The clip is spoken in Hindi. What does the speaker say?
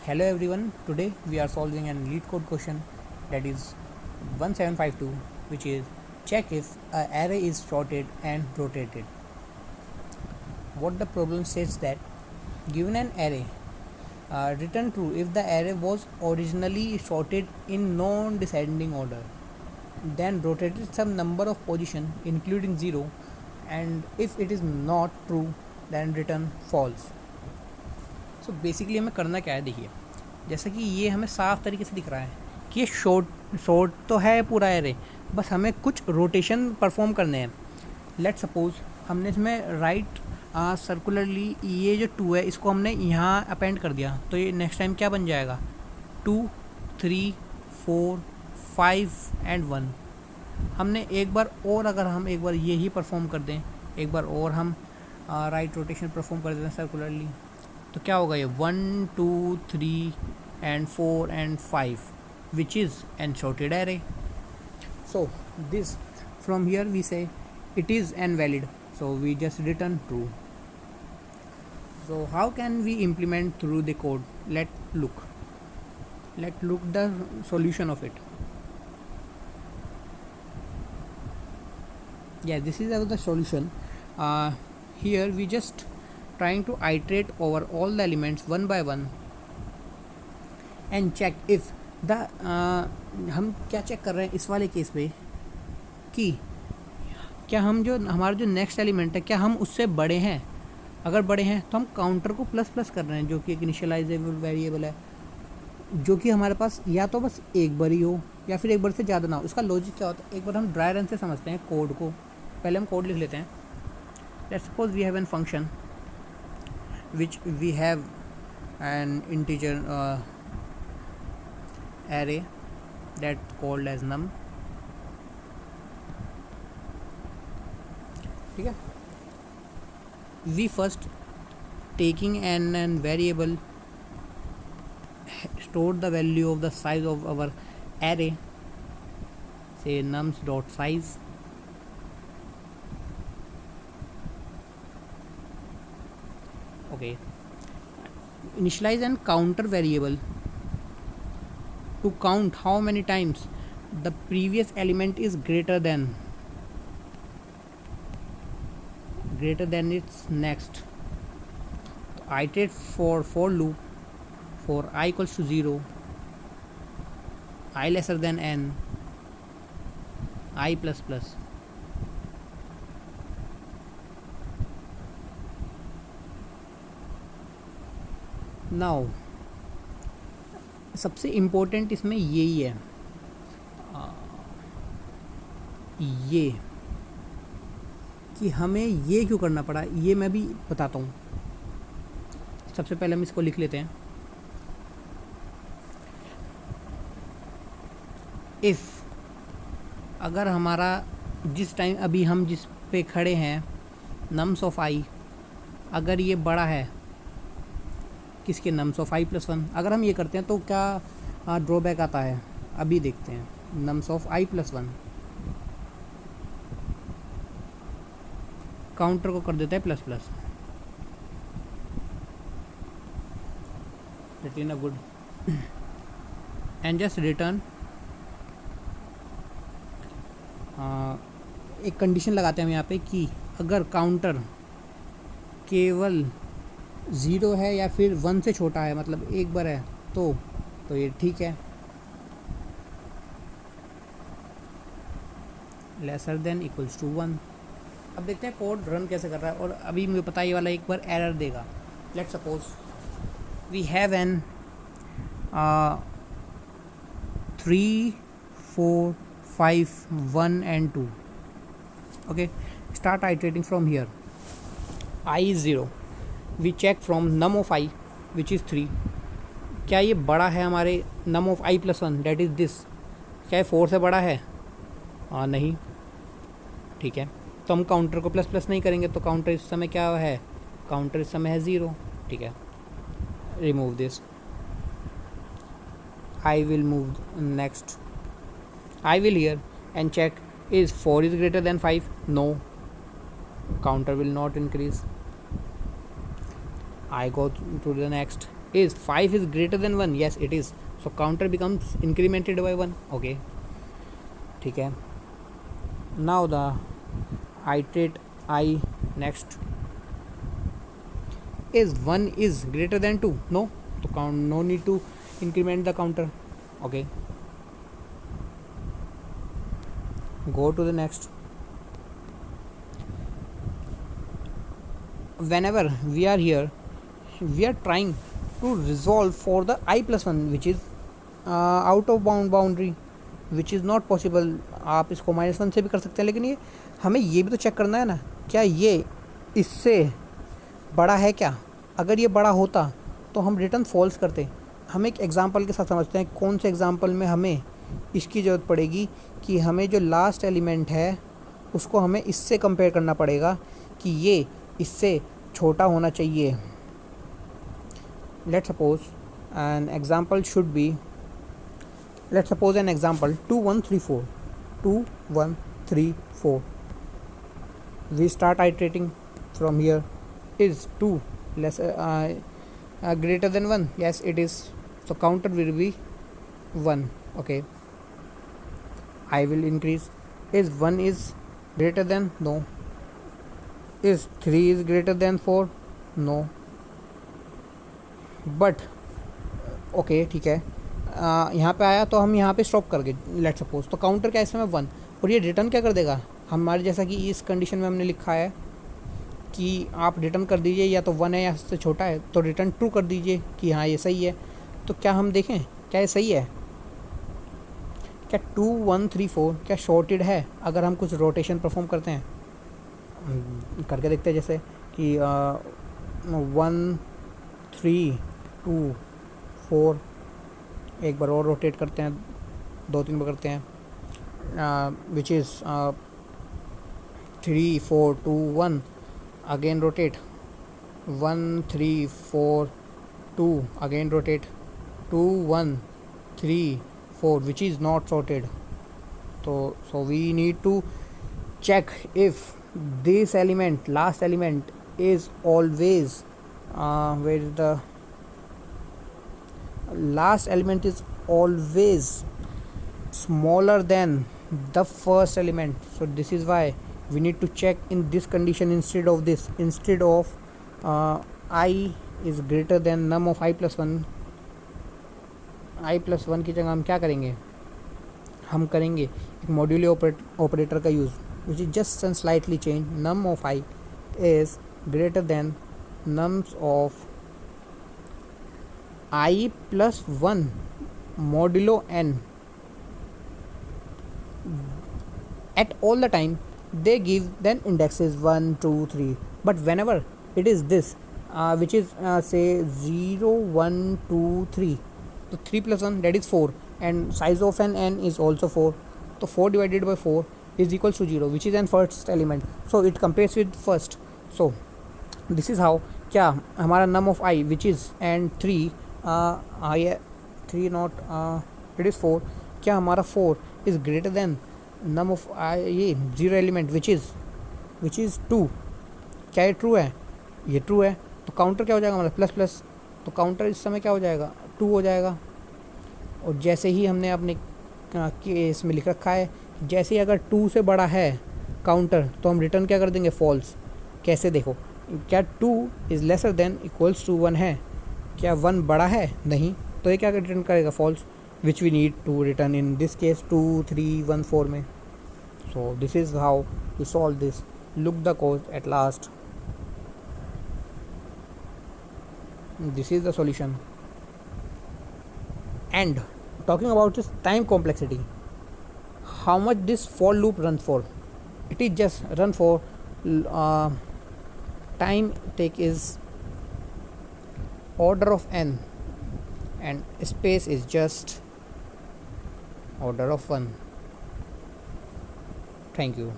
Hello everyone, today we are solving an elite code question that is 1752, which is check if an array is sorted and rotated. What the problem says that given an array, return true if the array was originally sorted in non-descending order, then rotated some number of position including 0, and if it is not true then return false. So basically हमें करना क्या है, देखिए जैसा कि ये हमें साफ तरीके से दिख रहा है कि ये शॉर्ट तो है पूरा एरे, बस हमें कुछ रोटेशन परफॉर्म करने हैं. लेट सपोज हमने इसमें राइट सर्कुलरली ये जो 2 है इसको हमने यहाँ अपेंड कर दिया, तो ये नेक्स्ट टाइम क्या बन जाएगा 2, 3, 4, 5 एंड 1. हमने एक बार और अगर हम एक बार ये ही परफॉर्म कर दें, एक बार और हम राइट रोटेशन परफॉर्म कर देते हैं सर्कुलरली, तो क्या होगा ये 1, 2, 3 and 4 and 5 which is an sorted array. So this from here we say it is invalid, so we just return true. So how can we implement through the code? Let's look the solution of it. Yeah, this is the solution. Here we just trying to iterate over all the elements one by one and check if the हम क्या चेक कर रहे हैं इस वाले केस में कि क्या हम जो हमारा जो नेक्स्ट एलिमेंट है क्या हम उससे बड़े हैं. अगर बड़े हैं तो हम काउंटर को प्लस प्लस कर रहे हैं, जो कि एक इनिशियलाइजेबल वेरिएबल है, जो कि हमारे पास या तो बस एक बार ही हो या फिर एक बार से ज़्यादा ना हो. इसका लॉजिक क्या होता है, एक बार हम ड्राई रन से समझते हैं कोड को. पहले हम कोड लिख लेते हैं. Let's suppose we have an function which we have an integer array that called as num. ठीक है, we first taking an variable stored the value of the size of our array, say nums dot size. Okay, initialize and counter variable to count how many times the previous element is greater than its next. Iterate for loop for I equals to 0, I lesser than n, I plus plus. Now सबसे इम्पोर्टेंट इसमें यही है, ये कि हमें ये क्यों करना पड़ा, ये मैं भी बताता हूँ. सबसे पहले हम इसको लिख लेते हैं. इफ़ अगर हमारा जिस टाइम अभी हम जिस पे खड़े हैं नम्स ऑफ आई, अगर ये बड़ा है किसके नम्स ऑफ आई प्लस 1, अगर हम ये करते हैं तो क्या ड्रॉबैक आता है अभी देखते हैं. Nums of I plus 1 counter को कर देता है plus plus. Return a good and just return. एक कंडीशन लगाते हैं हम यहाँ पे कि अगर काउंटर केवल 0 है या फिर 1 से छोटा है, मतलब एक बार है, तो ये ठीक है. Lesser than equals to 1. अब देखते हैं कोड रन कैसे कर रहा है. और अभी मुझे पता ये वाला एक बार एरर देगा. Let's suppose we have an 3, 4, 5, 1 and 2. Okay, start iterating from here. I is 0. We check from num of I which is 3. क्या ये बड़ा है हमारे num of I plus 1 that is this. क्या ये 4 से बड़ा है? नहीं. ठीक है, तो हम काउंटर को प्लस प्लस नहीं करेंगे, तो काउंटर इस समय क्या है, काउंटर इस समय है 0. ठीक है, remove this. I will move next. I will here and check is 4 is greater than 5. No, counter will not increase. I go to the next. is 5 is greater than 1? Yes, it is. So counter becomes incremented by 1. Okay, ठीक है. Now the iterate I next. Is 1 is greater than 2? No, so count, no need to increment the counter. Okay, go to the next. Whenever we are here, we are trying to resolve for the I plus 1 which is out of boundary, which is not possible. आप इसको -1 से भी कर सकते हैं, लेकिन ये हमें ये भी तो चेक करना है ना, क्या ये इससे बड़ा है क्या. अगर ये बड़ा होता तो हम रिटर्न फॉल्स करते. हम एक एग्जांपल के साथ समझते हैं कौन से एग्जांपल में हमें इसकी ज़रूरत पड़ेगी कि हमें जो लास्ट एलिमेंट है उसको हमें इससे कंपेयर करना पड़ेगा कि ये इससे छोटा होना चाहिए. Let's suppose an example should be, let's suppose an example 2 1 3 4, 2 1 3 4. We start iterating from here. Is 2 greater than 1? Yes, it is. So counter will be 1. Okay, I will increase. Is 1 is greater than? No. Is 3 is greater than 4? No. But okay, ठीक है. यहाँ पे आया तो हम यहाँ पे स्टॉप कर गए लेट्स सपोज. तो काउंटर क्या इसमें 1, और ये रिटर्न क्या कर देगा हमारे, जैसा कि इस कंडीशन में हमने लिखा है कि आप रिटर्न कर दीजिए या तो 1 है या उससे छोटा है, तो रिटर्न ट्रू कर दीजिए कि हाँ ये सही है. तो क्या हम देखें क्या ये सही है, क्या 2 1 3 4 क्या शॉर्टेड है. अगर हम कुछ रोटेशन परफॉर्म करते हैं, करके देखते हैं, जैसे कि 1 3 2 4, एक बार और रोटेट करते हैं, 2-3 बार करते हैं, विच is 3 4 2 1. Again rotate 1 3 4 2, again rotate 2 1 3 4, which is not sorted. So we need to check if this element, last element, is always where is the last element is always smaller than the first element. So this is why we need to check in this condition instead of this. Instead of I is greater than num of I plus 1, I plus 1 की जगह हम क्या करेंगे, हम करेंगे एक मॉड्यूलो ऑपरेटर का use, which is just and slightly change. Num of I is greater than nums of I plus 1 modulo n. At all the time they give then indexes 1 2 3, but whenever it is this which is say 0 1 2 3, so 3 plus 1 that is 4, and size of an n is also 4. So 4 divided by 4 is equals to 0, which is an first element, so it compares with first. So this is how क्या हमारा num of I which is and 3 I 3 not it is 4, क्या हमारा 4 is greater than num of I ये 0 element which is 2. क्या ये ट्रू है, ये ट्रू है. तो काउंटर क्या हो जाएगा हमारा प्लस प्लस, तो काउंटर इस समय क्या हो जाएगा 2 हो जाएगा. और जैसे ही हमने अपने केस में लिख रखा है, जैसे ही अगर 2 से बड़ा है काउंटर तो हम रिटर्न क्या कर देंगे फॉल्स. कैसे देखो, क्या 2 is lesser than equals to 1 है, क्या 1 बड़ा है नहीं, तो ये क्या रिटर्न करेगा false, which we need to return in this case 2 3 1 4 में. So this is how we solve this. Look the code at last. This is the solution. And talking about this time complexity, how much this for loop runs for, it is just run for time take is order of n and space is just order of 1. Thank you.